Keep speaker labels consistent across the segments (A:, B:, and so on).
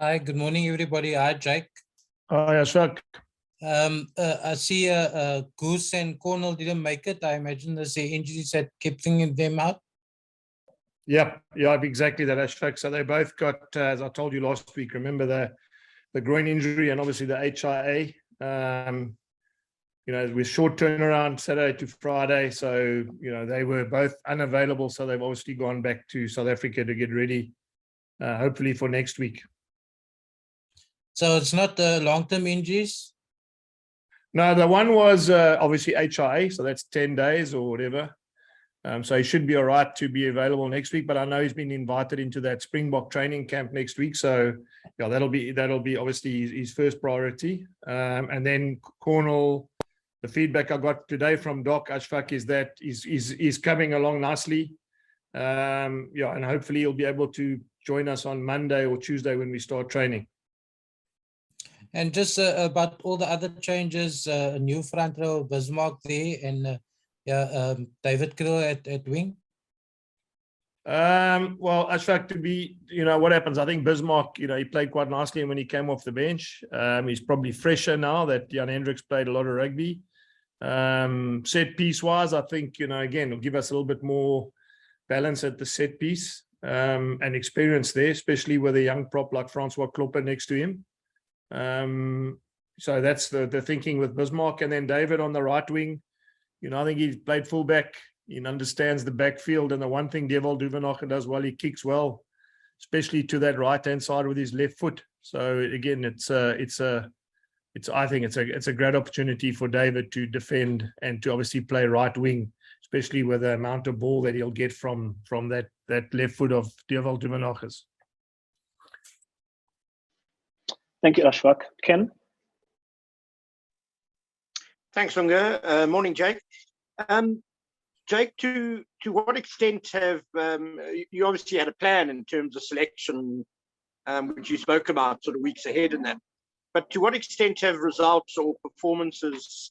A: Hi, good morning, everybody. Hi, Jake.
B: Yeah, Shak.
A: I see Goose and Cornell didn't make it. I imagine there's the injuries that kept them out.
B: Yeah, exactly that, Ashfaq. So they both got, as I told you last week, remember the groin injury and obviously the HIA. With short turnaround Saturday to Friday. So, they were both unavailable. So they've obviously gone back to South Africa to get ready, hopefully for next week.
A: So it's not long-term injuries?
B: No, the one was obviously HIA. So that's 10 days or whatever. So he should be all right to be available next week. But I know he's been invited into that Springbok training camp next week. So yeah, that'll be obviously his first priority. And then Cornell, the feedback I got today from Doc Ashfaq is that he's coming along nicely. And hopefully he'll be able to join us on Monday or Tuesday when we start training.
A: And just about all the other changes, new front row, Bismarck there, and David Krill at wing.
B: Well, Ashfaq, to be, what happens, I think Bismarck, he played quite nicely when he came off the bench. He's probably fresher now that Jan Hendricks played a lot of rugby. Set piece wise, I think, again, it'll give us a little bit more balance at the set piece and experience there, especially with a young prop like Francois Klopper next to him. So that's the thinking with Bismarck. And then David on the right wing, I think he's played fullback. He understands the backfield. And the one thing Devil Duvenage does well, he kicks well, especially to that right-hand side with his left foot. So again, I think it's a great opportunity for David to defend and to obviously play right wing, especially with the amount of ball that he'll get from that left foot of Devil Duvenage.
C: Thank you, Ashfaq. Ken?
D: Thanks, Lunga. Morning, Jake. Jake, to what extent have you obviously had a plan in terms of selection, which you spoke about sort of weeks ahead in that, but to what extent have results or performances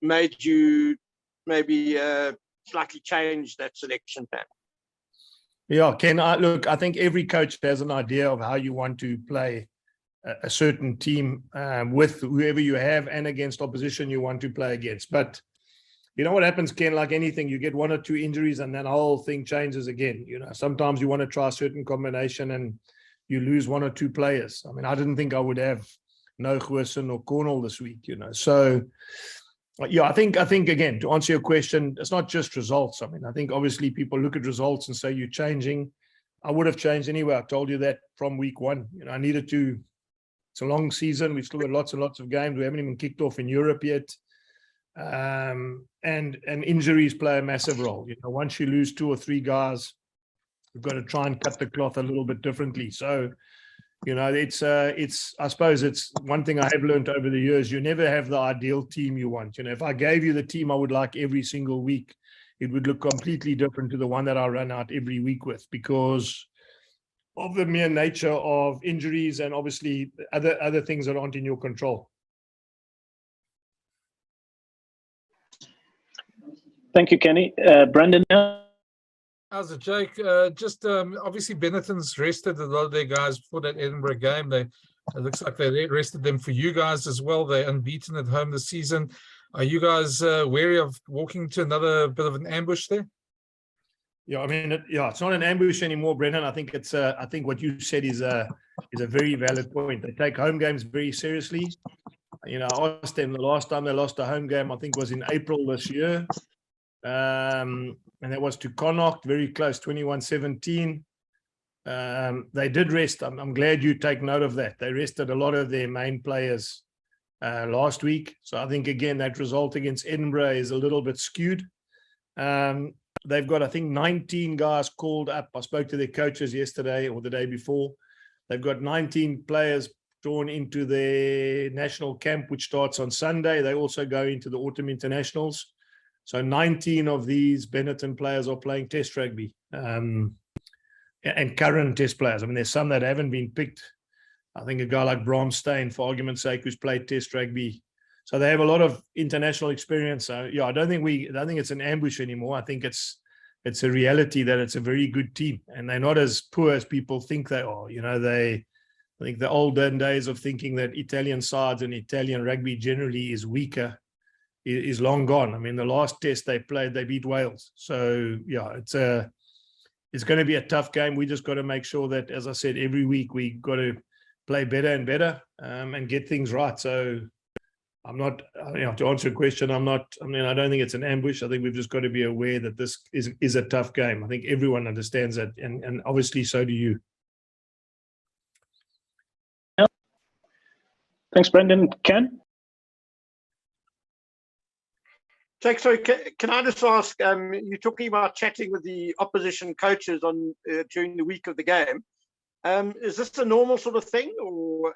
D: made you maybe slightly change that selection plan?
B: Yeah, Ken, I think every coach has an idea of how you want to play a certain team with whoever you have and against opposition you want to play against. But you know what happens, Ken, like anything, you get one or two injuries and then the whole thing changes again. Sometimes you want to try a certain combination and you lose one or two players. I mean, I didn't think I would have no Goosen or Cornell this week, So yeah, I think again, to answer your question, it's not just results. I mean, I think obviously people look at results and say you're changing. I would have changed anyway. I told you that from week one. I needed to. It's a long season. We've still got lots and lots of games. We haven't even kicked off in Europe yet. And injuries play a massive role. Once you lose two or three guys, we've got to try and cut the cloth a little bit differently. So, I suppose it's one thing I have learned over the years. You never have the ideal team you want. If I gave you the team I would like every single week, it would look completely different to the one that I run out every week with, because of the mere nature of injuries and obviously other things that aren't in your control.
C: Thank you, Kenny. Brandon?
E: How's it, Jake? Obviously Benetton's rested a lot of their guys for that Edinburgh game. It looks like they rested them for you guys as well. They're unbeaten at home this season. Are you guys wary of walking to another bit of an ambush there?
B: Yeah, I mean, it's not an ambush anymore, Brendan. I think I think what you said is a very valid point. They take home games very seriously. I asked them the last time they lost a home game, I think was in April this year. And that was to Connacht, very close, 21-17. They did rest. I'm glad you take note of that. They rested a lot of their main players last week. So I think, again, that result against Edinburgh is a little bit skewed. They've got, I think, 19 guys called up. I spoke to their coaches yesterday or the day before. They've got 19 players drawn into their national camp, which starts on Sunday. They also go into the autumn internationals. So 19 of these Benetton players are playing test rugby and current test players. I mean, there's some that haven't been picked. I think a guy like Bram Steyn, for argument's sake, who's played test rugby. So they have a lot of international experience. So yeah, I don't think it's an ambush anymore. I think it's it's a reality that it's a very good team, and they're not as poor as people think they are. I think the olden days of thinking that Italian sides and Italian rugby generally is weaker is long gone. I mean, the last test they played, they beat Wales. So yeah, it's going to be a tough game. We just got to make sure that, as I said, every week we got to play better and better and get things right. So I'm not, to answer your question, I don't think it's an ambush. I think we've just got to be aware that this is a tough game. I think everyone understands that, and obviously so do you.
C: Thanks, Brendan. Ken?
D: Jake, sorry, can I just ask, you're talking about chatting with the opposition coaches on during the week of the game. Is this a normal sort of thing, or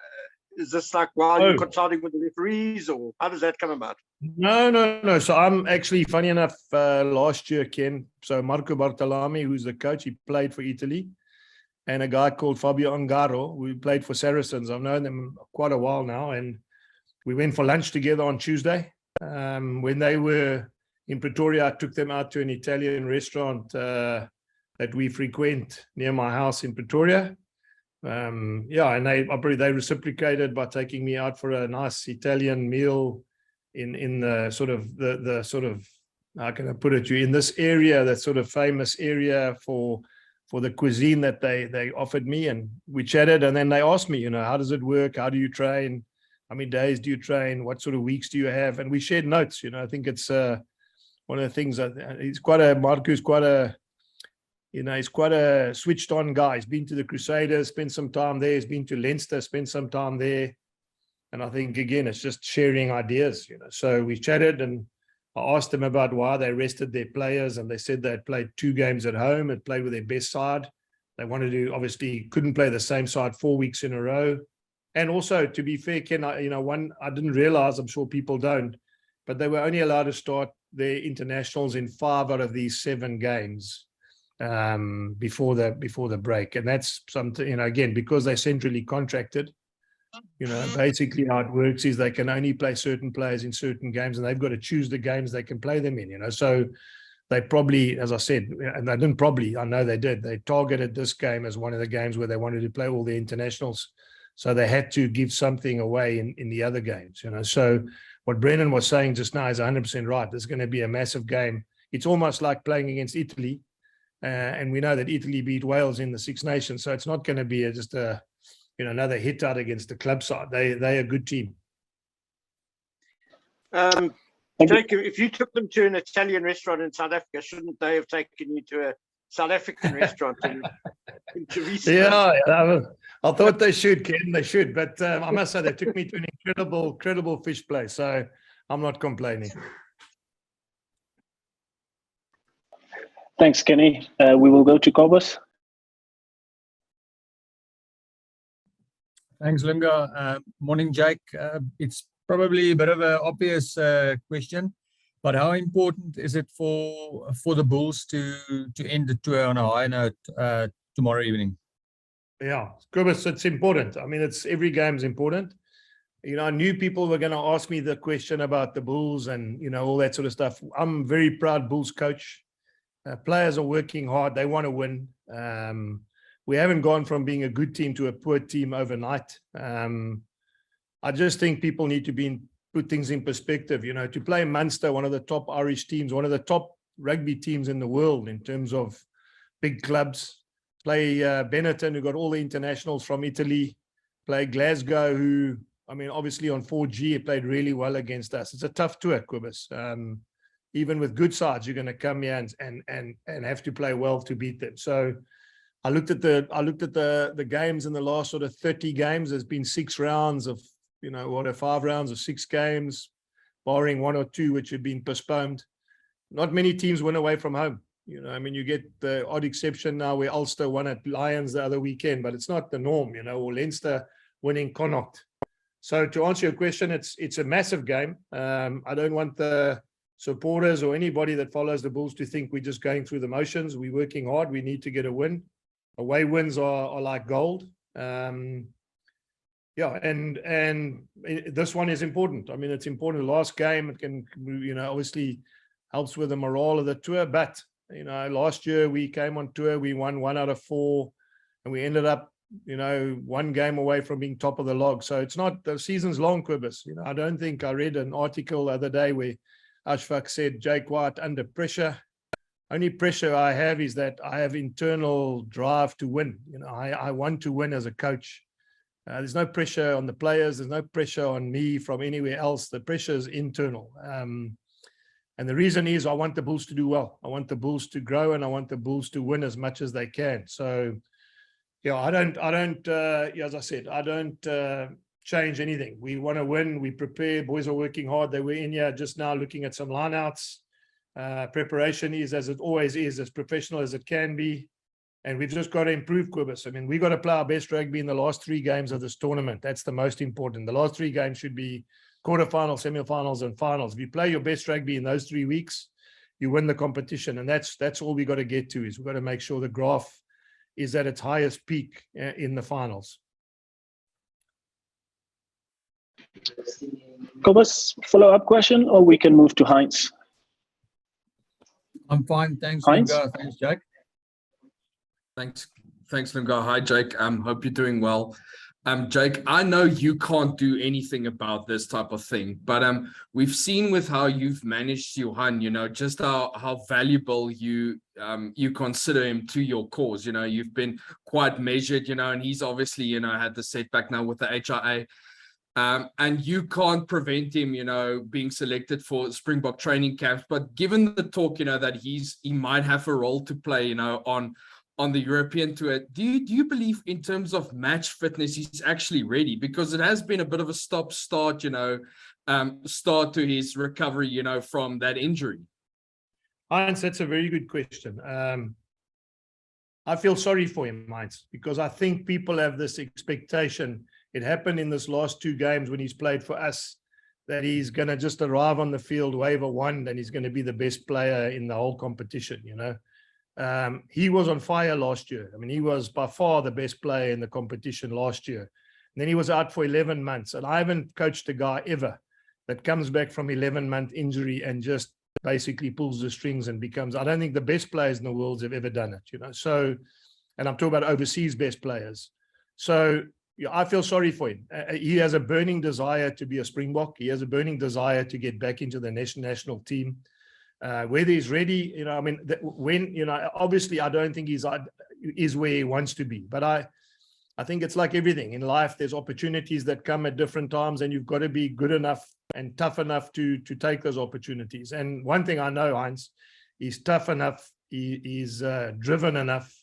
D: is this like while you're consulting with the referees, or how does that come about?
B: No. So I'm actually, funny enough, last year, Ken, so Marco Bartolami, who's the coach, he played for Italy, and a guy called Fabio Angaro, who played for Saracens. I've known them quite a while now, and we went for lunch together on Tuesday. When they were in Pretoria, I took them out to an Italian restaurant that we frequent near my house in Pretoria. And they reciprocated by taking me out for a nice Italian meal in the sort of how can I put it, in this area, that sort of famous area for the cuisine that they offered me, and we chatted, and then they asked me, how does it work? How do you train? How many days do you train? What sort of weeks do you have? And we shared notes. I think it's one of the things that he's quite a switched on guy. He's been to the Crusaders, spent some time there. He's been to Leinster, spent some time there. And I think, again, it's just sharing ideas, So we chatted, and I asked them about why they rested their players, and they said they had played 2 games at home and played with their best side. They wanted to, obviously couldn't play the same side 4 weeks in a row. And also, to be fair, Ken, I didn't realize, I'm sure people don't, but they were only allowed to start their internationals in 5 out of these 7 games before the break. And that's something, again, because they're centrally contracted, basically how it works is they can only play certain players in certain games, and they've got to choose the games they can play them in, So they probably, as I said, and they didn't probably, I know they did, they targeted this game as one of the games where they wanted to play all the internationals. So they had to give something away in the other games, So what Brendan was saying just now is 100% right. There's going to be a massive game. It's almost like playing against Italy. And we know that Italy beat Wales in the Six Nations. So it's not going to be just another hit out against the club side. They're a good team.
D: Jake, if you took them to an Italian restaurant in South Africa, shouldn't they have taken you to a South African restaurant to research?
B: Yeah, I thought they should, Ken. They should, but I must say they took me to an incredible fish place. So I'm not complaining.
C: Thanks, Kenny. We will go to Cobus.
F: Thanks, Lunga. Morning, Jake. It's probably a bit of an obvious question, but how important is it for the Bulls to end the tour on a high note tomorrow evening?
B: Yeah, Cobus, it's important. I mean, every game's important. I knew people were going to ask me the question about the Bulls and, all that sort of stuff. I'm a very proud Bulls coach. Players are working hard. They want to win. We haven't gone from being a good team to a poor team overnight. I just think people need to put things in perspective. To play Munster, one of the top Irish teams, one of the top rugby teams in the world in terms of big clubs, play Benetton, who got all the internationals from Italy, play Glasgow, who, obviously on 4G, played really well against us. It's a tough tour, Cobus. Even with good sides, you're going to come here and have to play well to beat them. So I looked at the games in the last sort of 30 games. There's been 6 rounds of, 5 rounds of 6 games, barring 1 or 2 which have been postponed. Not many teams win away from home. You get the odd exception now where Ulster won at Lions the other weekend, but it's not the norm, or Leinster winning Connacht. So to answer your question, it's a massive game. I don't want the supporters or anybody that follows the Bulls to think we're just going through the motions. We're working hard. We need to get a win. Away wins are like gold. And this one is important. It's important. The last game, it can, obviously helps with the morale of the tour, but You know, last year we came on tour, we won 1 out of 4, and we ended up, you know, 1 game away from being top of the log. So it's not, the season's long, Quibus. You know, I don't think, I read an article the other day where Ashfaq said, Jake White under pressure. Only pressure I have is that I have internal drive to win. You know, I want to win as a coach. There's no pressure on the players. There's no pressure on me from anywhere else. The pressure is internal. And the reason is I want the Bulls to do well. I want the Bulls to grow, and I want the Bulls to win as much as they can. So, yeah, I don't, as I said, I don't change anything. We want to win. We prepare. Boys are working hard. They were in here just now looking at some lineouts. Preparation is, as it always is, as professional as it can be. And we've just got to improve, Quibus. I mean, we've got to play our best rugby in the last 3 games of this tournament. That's the most important. The last 3 games should be quarterfinals, semifinals, and finals. If you play your best rugby in those 3 weeks, you win the competition. And that's all we got to get to, is we've got to make sure the graph is at its highest peak in the finals.
C: Cobus, follow-up question, or we can move to Heinz?
F: I'm fine. Thanks,
C: Heinz?
F: Lunga. Thanks, Jake.
G: Thanks, Lunga. Hi, Jake. Hope you're doing well. Jake, I know you can't do anything about this type of thing, but we've seen with how you've managed Johan, you know, just how valuable you consider him to your cause. You know, you've been quite measured, you know, and he's obviously, you know, had the setback now with the HIA. And you can't prevent him, you know, being selected for Springbok training camps. But given the talk, you know, that he might have a role to play, you know, on the European tour, do you believe in terms of match fitness he's actually ready? Because it has been a bit of a stop-start, you know, start to his recovery, you know, from that injury.
B: Heinz, that's a very good question. I feel sorry for him, Heinz, because I think people have this expectation. It happened in this last 2 games when he's played for us, that he's going to just arrive on the field, wave a wand, and he's going to be the best player in the whole competition, you know. He was on fire last year. I mean, he was by far the best player in the competition last year. And then he was out for 11 months. And I haven't coached a guy ever that comes back from 11-month injury and just basically pulls the strings and becomes, I don't think the best players in the world have ever done it, you know. So, and I'm talking about overseas best players. So, yeah, I feel sorry for him. He has a burning desire to be a Springbok. He has a burning desire to get back into the national team. Whether he's ready, you know, I mean, when, you know, obviously I don't think he's where he wants to be, but I think it's like everything in life. There's opportunities that come at different times, and you've got to be good enough and tough enough to take those opportunities. And one thing I know, Heinz, he's tough enough. He's driven enough.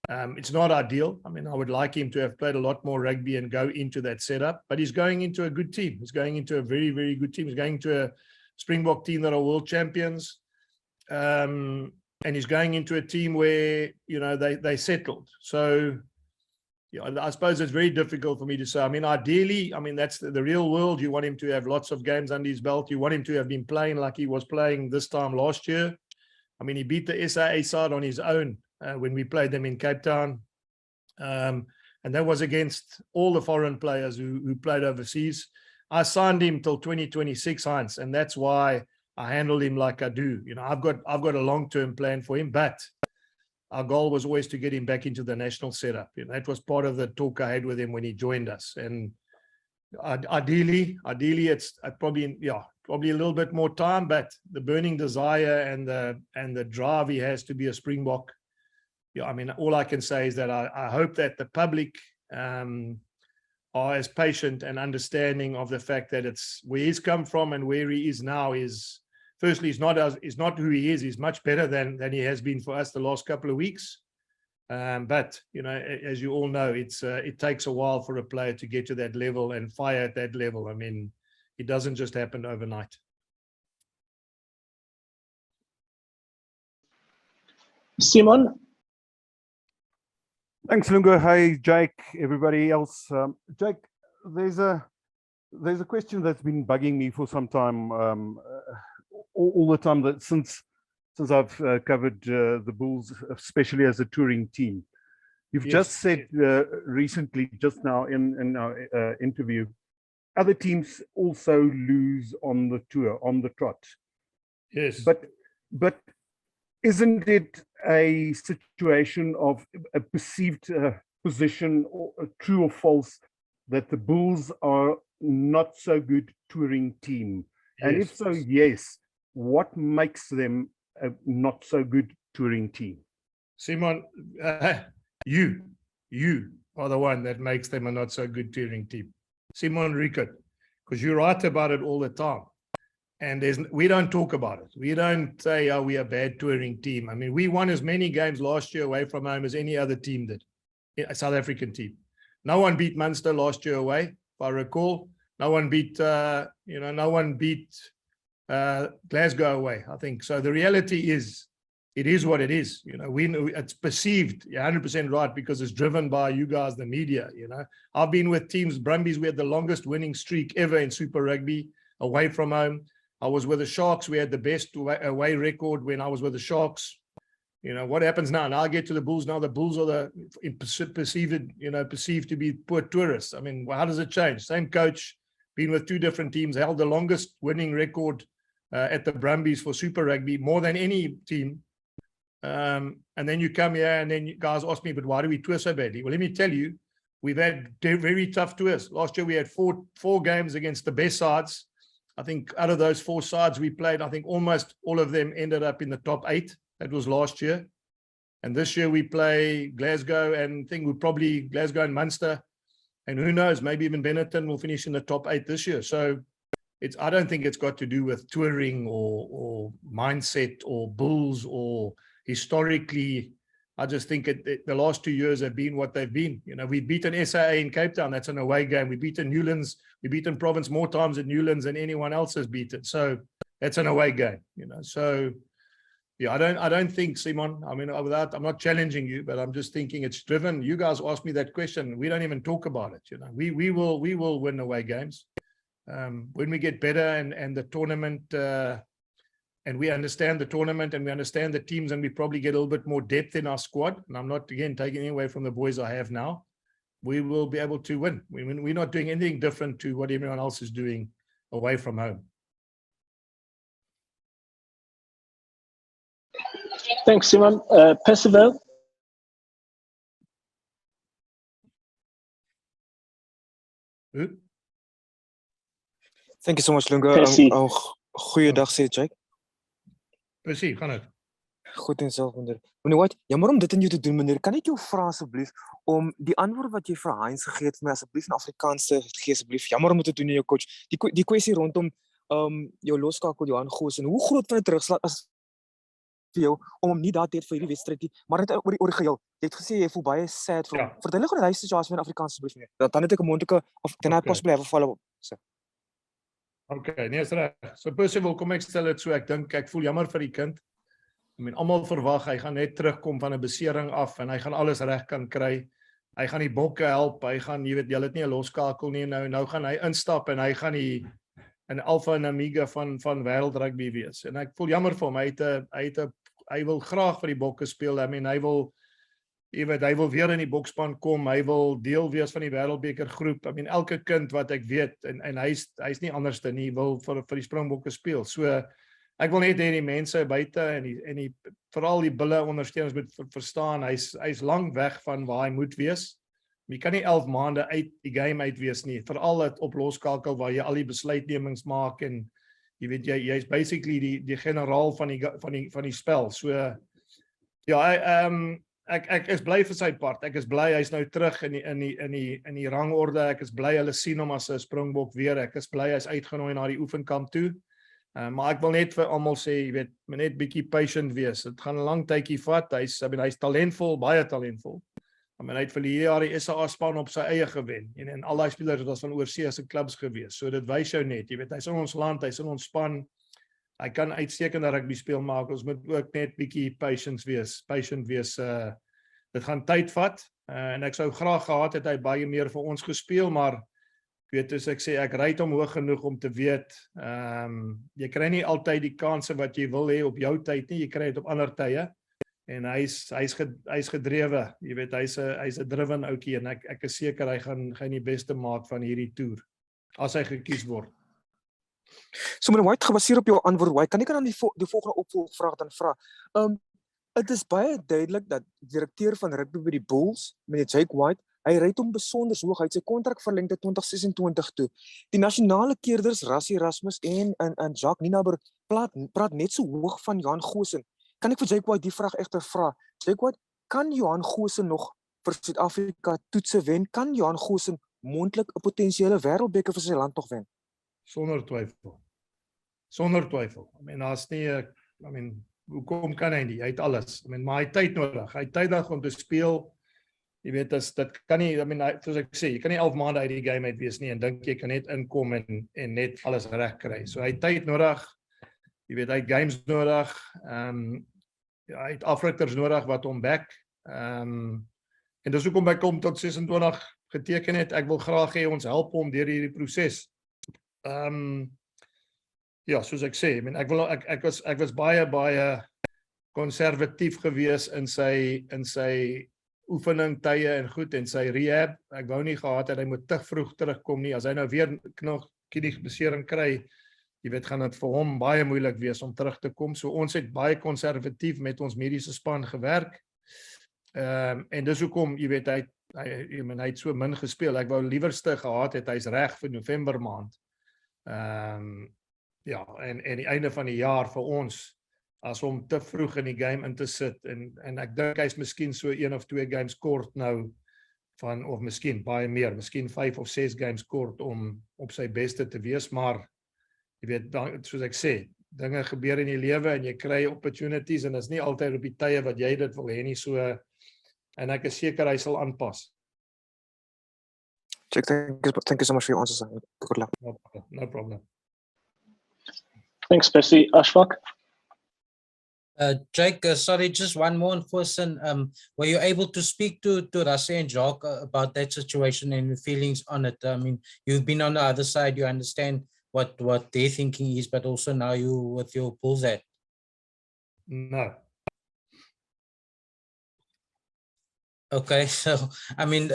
B: It's not ideal. I mean, I would like him to have played a lot more rugby and go into that setup, but he's going into a good team. He's going into a very, very good team. He's going to a Springbok team that are world champions. And he's going into a team where, you know, they settled. So, yeah, I suppose it's very difficult for me to say. I mean, ideally, I mean, that's the real world. You want him to have lots of games under his belt. You want him to have been playing like he was playing this time last year. I mean, he beat the SAA side on his own when we played them in Cape Town. And that was against all the foreign players who played overseas. I signed him till 2026, Heinz, and that's why I handled him like I do. You know, I've got a long-term plan for him, but our goal was always to get him back into the national setup. You know, that was part of the talk I had with him when he joined us. And ideally, it's probably a little bit more time, but the burning desire and the drive he has to be a Springbok. Yeah, I mean, all I can say is that I hope that the public are as patient and understanding of the fact that it's where he's come from and where he is now is, firstly, he's not who he is. He's much better than he has been for us the last couple of weeks. But, you know, as you all know, it takes a while for a player to get to that level and fire at that level. I mean, it doesn't just happen overnight.
C: Simon?
H: Thanks, Lunga. Hey, Jake, everybody else. Jake, there's a question that's been bugging me for some time, all the time, that since I've covered the Bulls, especially as a touring team. You've just said recently, just now in our interview, other teams also lose on the tour, on the trot.
B: Yes.
H: But isn't it a situation of a perceived position, or true or false, that the Bulls are not so good touring team? And if so, yes, what makes them a not so good touring team?
B: Simon, you are the one that makes them a not so good touring team. Simon Rickert, because you write about it all the time. And we don't talk about it. We don't say, oh, we are a bad touring team. I mean, we won as many games last year away from home as any other team did, a South African team. No one beat Munster last year away, if I recall. No one beat, Glasgow away, I think. So the reality is, it is what it is. It's perceived, 100% right, because it's driven by you guys, the media. I've been with teams, Brumbies, we had the longest winning streak ever in Super Rugby away from home. I was with the Sharks. We had the best away record when I was with the Sharks. What happens now? Now I get to the Bulls. Now the Bulls are perceived to be poor tourists. I mean, how does it change? Same coach, been with two different teams, held the longest winning record at the Brumbies for Super Rugby, more than any team. And then you come here and then you guys ask me, but why do we tour so badly? Well, let me tell you, we've had very tough tours. Last year we had four games against the best sides. I think out of those 4 sides we played, I think almost all of them ended up in the top 8. That was last year. And this year we play Glasgow, and I think we'll probably Glasgow and Munster. And who knows, maybe even Benetton will finish in the top 8 this year. So I don't think it's got to do with touring or mindset or Bulls or historically. I just think the last 2 years have been what they've been. We've beaten SAA in Cape Town. That's an away game. We've beaten Newlands. We've beaten Province more times at Newlands than anyone else has beaten. So that's an away game. So yeah, I don't think, Simon, I mean, I'm not challenging you, but I'm just thinking it's driven. You guys asked me that question. We don't even talk about it. We will win away games when we get better and the tournament. And we understand the tournament and we understand the teams, and we probably get a little bit more depth in our squad. And I'm not, again, taking away from the boys I have now. We will be able to win. We're not doing anything different to what everyone else is doing away from home.
C: Thanks, Simon. Percival?
I: Thank you so much, Lunga.
C: Percy.
I: Goeiedag, sê Jake.
B: Precies, gaan het.
I: Goed en self, meneer. Meneer White, jammer om dit in jou te doen, meneer. Kan ek jou vra asseblief om die antwoord wat jy vir Heinz gegee het vir my asseblief in Afrikaans te gee asseblief. Jammer om dit te doen in jou coach. Die kwessie rondom jou loskakel Johan Goosen. Hoe groot van 'n terugslag is vir jou om hom nie daar te hê vir hierdie wedstryd nie, maar net oor die geheel. Jy het gesê jy voel baie sad vir hom. Verduidelik oor die situasie in Afrikaans asseblief meneer. Dan het ek 'n moontlike of can I possibly have a follow-up?
B: Okay, nee, is reg. So Percival, kom ek stel dit so, ek voel jammer vir die kind. I mean, almal verwag hy gaan net terugkom van 'n besering af en hy gaan alles reg kan kry. Hy gaan die bokke help. Hy gaan, jy weet, jy het nie 'n loskakel nie nou gaan hy instap en hy gaan die in Alpha en Omega van wêreld rugby wees. En ek voel jammer vir hom. Hy wil graag vir die bokke speel. I mean, hy wil weer in die bokspan kom. Hy wil deel wees van die wêreldbeker groep. I mean, elke kind wat ek weet en hy's nie anders dan nie wil vir die Springbokke speel. So ek wil net hê die mense buite en veral die bulle ondersteuners moet verstaan hy's lank weg van waar hy moet wees. Jy kan nie 11 maande uit die game uit wees nie, veral dit op loskakel waar jy al die besluitnemings maak en jy weet jy's basically die generaal van die spel. So ja, ek is bly vir sy part. Ek is bly hy's nou terug in die rangorde. Ek is bly hulle sien hom as 'n Springbok weer. Ek is bly hy's uitgenooi na die oefenkamp toe. Maar ek wil net vir almal sê, jy weet, net bietjie patient wees. Dit gaan 'n lang tydjie vat. Hy's talentvol, baie talentvol. Hy het vir die jaar die SA span op sy eie gewen en al daai spelers was van oorsee se klubs gewees. So dit wys jou net, jy weet, hy's in ons land, hy's in ons span. Hy kan uitstekende rugby speel, maar ons moet ook net bietjie patient wees. Dit gaan tyd vat en ek sou graag gehad het hy baie meer vir ons gespeel, maar ek weet, as ek sê, ek rate hom hoog genoeg om te weet, jy kry nie altyd die kanse wat jy wil hê op jou tyd nie, jy kry dit op ander tye. En hy's gedrewe, jy weet, hy's 'n driven ouetjie en ek is seker hy gaan die beste maak van hierdie toer as hy gekies word.
I: So meneer White, gebaseer op jou antwoord, White, kan ek dan die volgende opvolgvraag dan vra? Dit is baie duidelik dat die direkteur van rugby by die Bulls, meneer Jake White, hy ry hom besonder hoog. Hy het sy kontrak verleng tot 2026 toe. Die nasionale keerders, Rassie Erasmus en Jacques Nienaber praat net so hoog van Johan Goosen. Kan ek vir Jake White die vraag egter vra? Jake White, kan Johan Goosen nog vir Suid-Afrika toetse wen? Kan Johan Goosen moontlik 'n potensiële wêreldbeker vir sy land nog wen?
B: Sonder twyfel. Sonder twyfel. I mean, daar's nie 'n hoekom kan hy nie? Hy het alles. I mean, maar hy het tyd nodig. Hy het tyd nodig om te speel. Jy weet, dit kan nie, soos ek sê, jy kan nie 11 maande uit die game uit wees nie en dink jy kan net inkom en net alles reg kry. So hy het tyd nodig. Jy weet, hy het games nodig. Hy het afrikters nodig wat hom back. En dis hoekom hy kom tot 26 geteken het. Ek wil graag hê ons help hom deur hierdie proses. Ja, soos ek sê, ek was baie konservatief gewees in sy oefening tye en goed en sy rehab. Ek wou nie gehad het hy moet te vroeg terugkom nie. As hy nou weer knieblessering kry, jy weet, gaan dit vir hom baie moeilik wees om terug te kom. So ons het baie konservatief met ons mediese span gewerk. En dis hoekom, jy weet, hy het so min gespeel. Ek wou liewerste gehad het hy's reg vir November maand. Ja, en die einde van die jaar vir ons, as om te vroeg in die game in te sit, en ek dink hy's miskien so 1 of 2 games kort nou, of miskien baie meer, miskien 5 of 6 games kort om op sy beste te wees, maar, jy weet, soos ek sê, dinge gebeur in die lewe, en jy kry opportunities, en dit is nie altyd op die tye wat jy dit wil hê nie, so, en ek is seker hy sal aanpas.
I: Check, thank you so much for your answers. Good luck.
B: No problem.
C: Thanks, Bessie. Ashfaq?
A: Jake, sorry, just one more question. Were you able to speak to Rassie and Jacques about that situation and your feelings on it? I mean, you've been on the other side, you understand what their thinking is, but also now you with your Bulls at.
B: No.
A: Okay, so, I mean,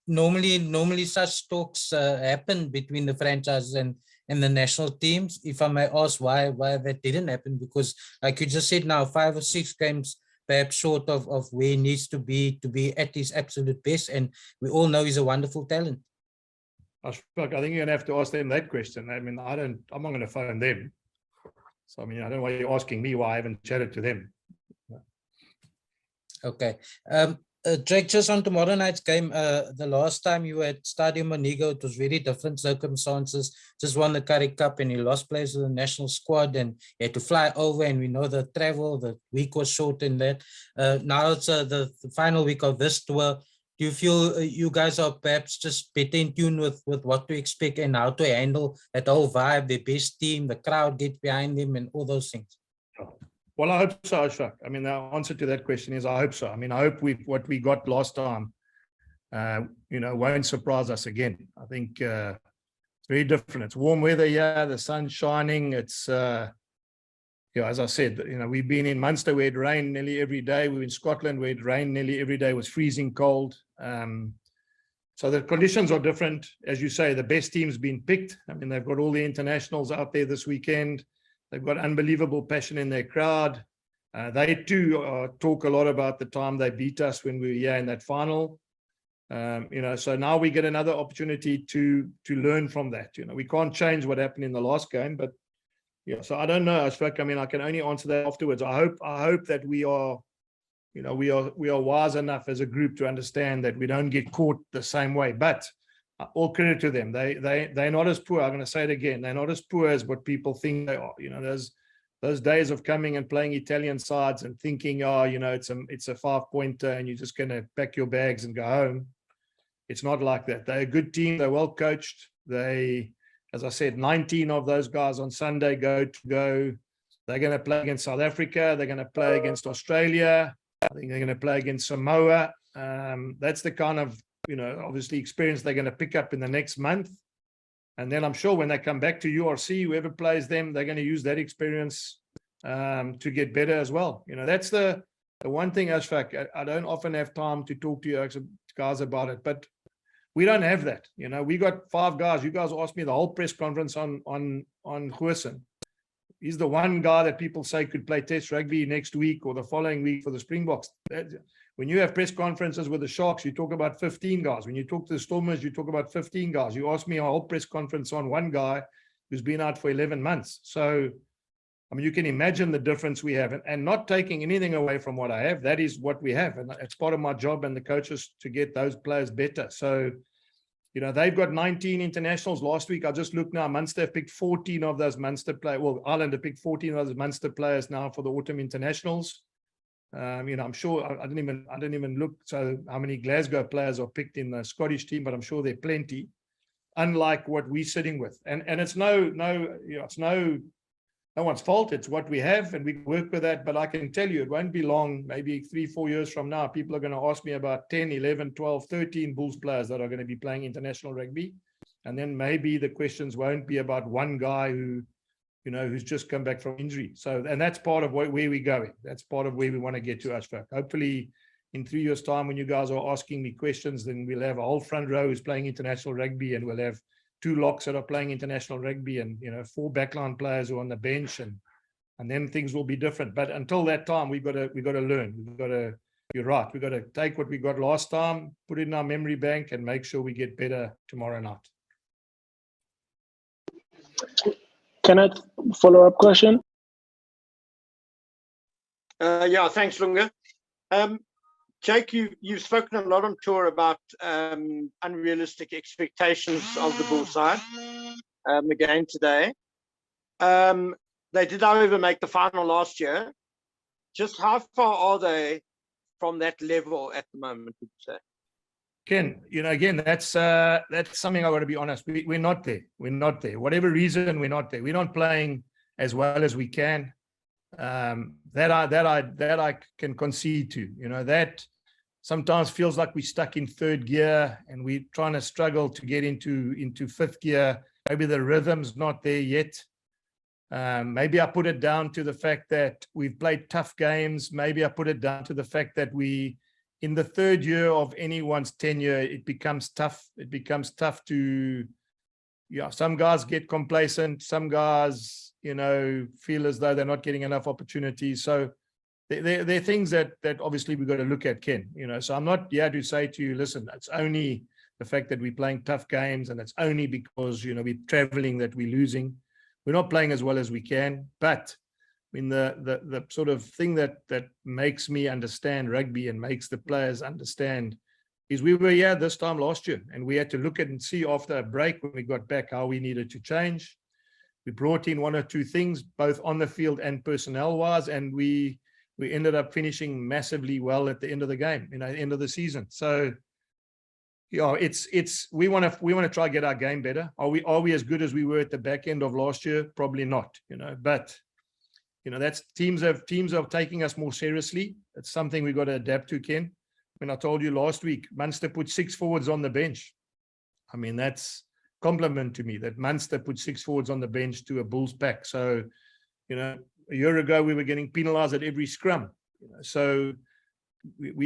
A: normally such talks happen between the franchises and the national teams. If I may ask why that didn't happen, because like you just said now, 5 or 6 games perhaps short of where he needs to be at his absolute best, and we all know he's a wonderful talent.
B: I think you're gonna have to ask them that question. I mean, I'm not gonna phone them. So I mean, I don't know why you're asking me why I haven't chatted to them.
A: Okay. Jake, just on tomorrow night's game, the last time you were at Stadium Monigo, it was very different circumstances. Just won the Currie Cup and you lost players with the national squad and you had to fly over, and we know the travel, the week was short in that. Now it's the final week of this tour. Do you feel you guys are perhaps just better in tune with what to expect and how to handle that whole vibe, the best team, the crowd get behind them and all those things?
B: Well, I hope so, Ashfaq. I mean, the answer to that question is I hope so. I mean, I hope what we got last time, won't surprise us again. I think it's very different. It's warm weather here, the sun's shining. It's, as I said, we've been in Munster where it rained nearly every day. We were in Scotland where it rained nearly every day. It was freezing cold. So the conditions are different. As you say, the best team's been picked. I mean, they've got all the internationals out there this weekend. They've got unbelievable passion in their crowd. They too talk a lot about the time they beat us when we were here in that final. So now we get another opportunity to learn from that. We can't change what happened in the last game, but yeah. So I don't know, Ashfaq. I mean, I can only answer that afterwards. I hope that we are wise enough as a group to understand that we don't get caught the same way. But all credit to them. They're not as poor. I'm going to say it again. They're not as poor as what people think they are. Those days of coming and playing Italian sides and thinking, it's a 5-pointer and you're just going to pack your bags and go home. It's not like that. They're a good team. They're well coached. As I said, 19 of those guys on Sunday go. They're going to play against South Africa. They're going to play against Australia. I think they're going to play against Samoa. That's the kind of obviously experience they're going to pick up in the next month. And then I'm sure when they come back to URC, whoever plays them, they're going to use that experience to get better as well. That's the one thing, Ashfaq, I don't often have time to talk to you guys about it, but we don't have that. We got 5 guys. You guys asked me the whole press conference on Goosen. He's the one guy that people say could play Test rugby next week or the following week for the Springboks. When you have press conferences with the Sharks, you talk about 15 guys. When you talk to the Stormers, you talk about 15 guys. You ask me a whole press conference on one guy who's been out for 11 months. So, I mean, you can imagine the difference we have. And not taking anything away from what I have, that is what we have. And it's part of my job and the coaches to get those players better. So, you know, they've got 19 internationals last week. I just looked now. Munster have picked 14 of those Munster players. Well, Ireland have picked 14 of those Munster players now for the autumn internationals. You know, I'm sure I didn't even look. So how many Glasgow players are picked in the Scottish team? But I'm sure there are plenty. Unlike what we're sitting with, and it's it's no one's fault. It's what we have, and we work with that. But I can tell you, it won't be long. Maybe 3-4 years from now, people are going to ask me about 10, 11, 12, 13 Bulls players that are going to be playing international rugby, and then maybe the questions won't be about one guy who, you know, who's just come back from injury. So, and that's part of where we're going. That's part of where we want to get to, Ashfaq. Hopefully, in 3 years' time, when you guys are asking me questions, then we'll have a whole front row who's playing international rugby, and we'll have 2 locks that are playing international rugby, and, you know, 4 backline players who are on the bench, and then things will be different. But until that time, we've got to learn. We've got to. You're right. We've got to take what we got last time, put it in our memory bank, and make sure we get better tomorrow night.
C: Can I follow-up question?
D: Yeah, thanks, Lunga. Jake, you've spoken a lot on tour about unrealistic expectations of the Bull side again today. They did, however, make the final last year. Just how far are they from that level at the moment, would you say?
B: Ken, you know, again, that's something I got to be honest. We're not there. We're not there. Whatever reason, we're not there. We're not playing as well as we can. That I can concede to. You know, that sometimes feels like we're stuck in 3rd gear and we're trying to struggle to get into 5th gear. Maybe the rhythm's not there yet. Maybe I put it down to the fact that we've played tough games. Maybe I put it down to the fact that we, in the 3rd year of anyone's tenure, it becomes tough. It becomes tough to, yeah, some guys get complacent. Some guys, you know, feel as though they're not getting enough opportunities. So there are things that obviously we've got to look at, Ken. You know, so I'm not here to say to you, listen, it's only the fact that we're playing tough games and it's only because, you know, we're traveling that we're losing. We're not playing as well as we can. But I mean, the sort of thing that makes me understand rugby and makes the players understand is we were here this time last year and we had to look at and see after a break when we got back how we needed to change. We brought in 1 or 2 things, both on the field and personnel-wise, and we ended up finishing massively well at the end of the game, you know, end of the season. So, you know, we want to try to get our game better. Are we as good as we were at the back end of last year? Probably not, you know. But, you know, that's teams are taking us more seriously. It's something we've got to adapt to, Ken. When I told you last week, Munster put 6 forwards on the bench. I mean, that's compliment to me that Munster put 6 forwards on the bench to a Bulls pack. So, you know, a year ago we were getting penalized at every scrum. You know, so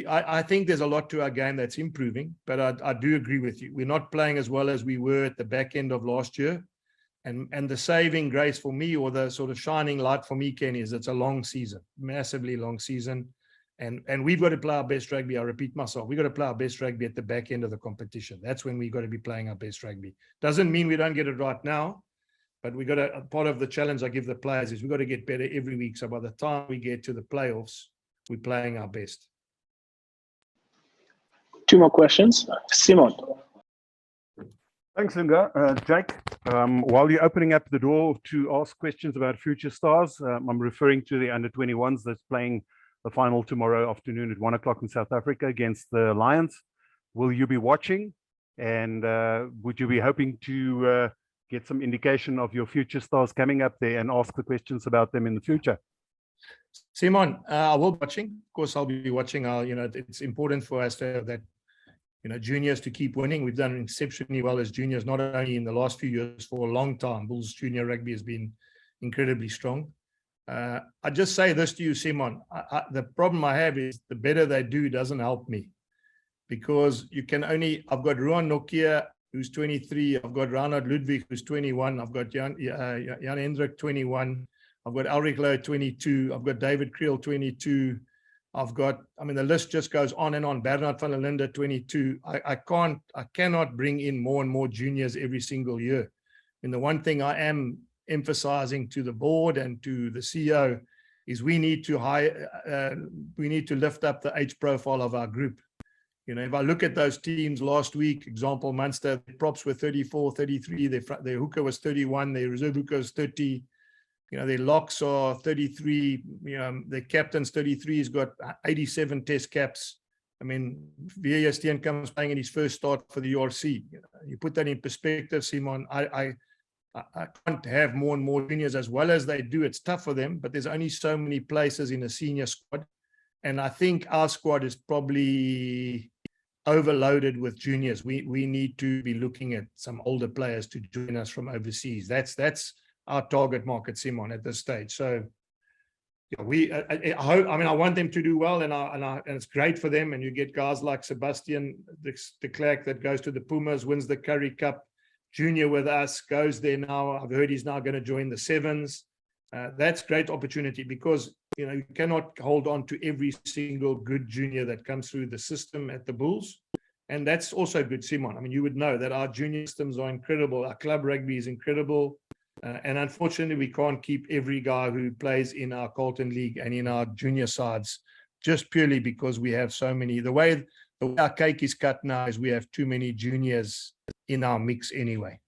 B: I think there's a lot to our game that's improving, but I do agree with you. We're not playing as well as we were at the back end of last year. And the saving grace for me, or the sort of shining light for me, Ken, is it's a long season, massively long season. And we've got to play our best rugby. I repeat myself, we've got to play our best rugby at the back end of the competition. That's when we've got to be playing our best rugby. Doesn't mean we don't get it right now, but we got to, part of the challenge I give the players is we've got to get better every week. So by the time we get to the playoffs, we're playing our best.
C: 2 more questions. Simon.
H: Thanks, Lunga. Jake, while you're opening up the door to ask questions about future stars, I'm referring to the under-21s that's playing the final tomorrow afternoon at 1 o'clock in South Africa against the Lions. Will you be watching? And would you be hoping to get some indication of your future stars coming up there and ask the questions about them in the future?
B: Simon, I will be watching. Of course, I'll be watching. You know, it's important for us to have that, you know, juniors to keep winning. We've done exceptionally well as juniors, not only in the last few years, for a long time. Bulls junior rugby has been incredibly strong. I just say this to you, Simon. The problem I have is the better they do doesn't help me, because you can only. I've got Ruan Nokia, who's 23. I've got Reinhard Ludwig, who's 21. I've got Jan Hendrik, 21. I've got Elric Lowe 22. I've got David Creel 22. I've got, I mean, the list just goes on and on. Bernard van der Linde 22. I cannot bring in more and more juniors every single year. And the one thing I am emphasizing to the board and to the CEO is we need to lift up the age profile of our group. You know, if I look at those teams last week, example, Munster, the props were 34, 33, their hooker was 31, their reserve hooker was 30, you know, their locks are 33, you know, the captain's 33, he's got 87 test caps. I mean, V.A. Steenkamp's playing in his first start for the URC. You put that in perspective, Simon, I can't have more and more juniors as well as they do. It's tough for them, but there's only so many places in a senior squad. And I think our squad is probably overloaded with juniors. We need to be looking at some older players to join us from overseas. That's our target market, Simon, at this stage. So yeah, I hope, I mean, I want them to do well, and it's great for them. And you get guys like Sebastian de Klerk that goes to the Pumas, wins the Currie Cup junior with us, goes there now. I've heard he's now going to join the Sevens. That's great opportunity, because you know, you cannot hold on to every single good junior that comes through the system at the Bulls. And that's also good, Simon. I mean, you would know that our junior systems are incredible. Our club rugby is incredible. And unfortunately, we can't keep every guy who plays in our Carlton League and in our junior sides, just purely because we have so many. The way our cake is cut now is we have too many juniors in our mix anyway.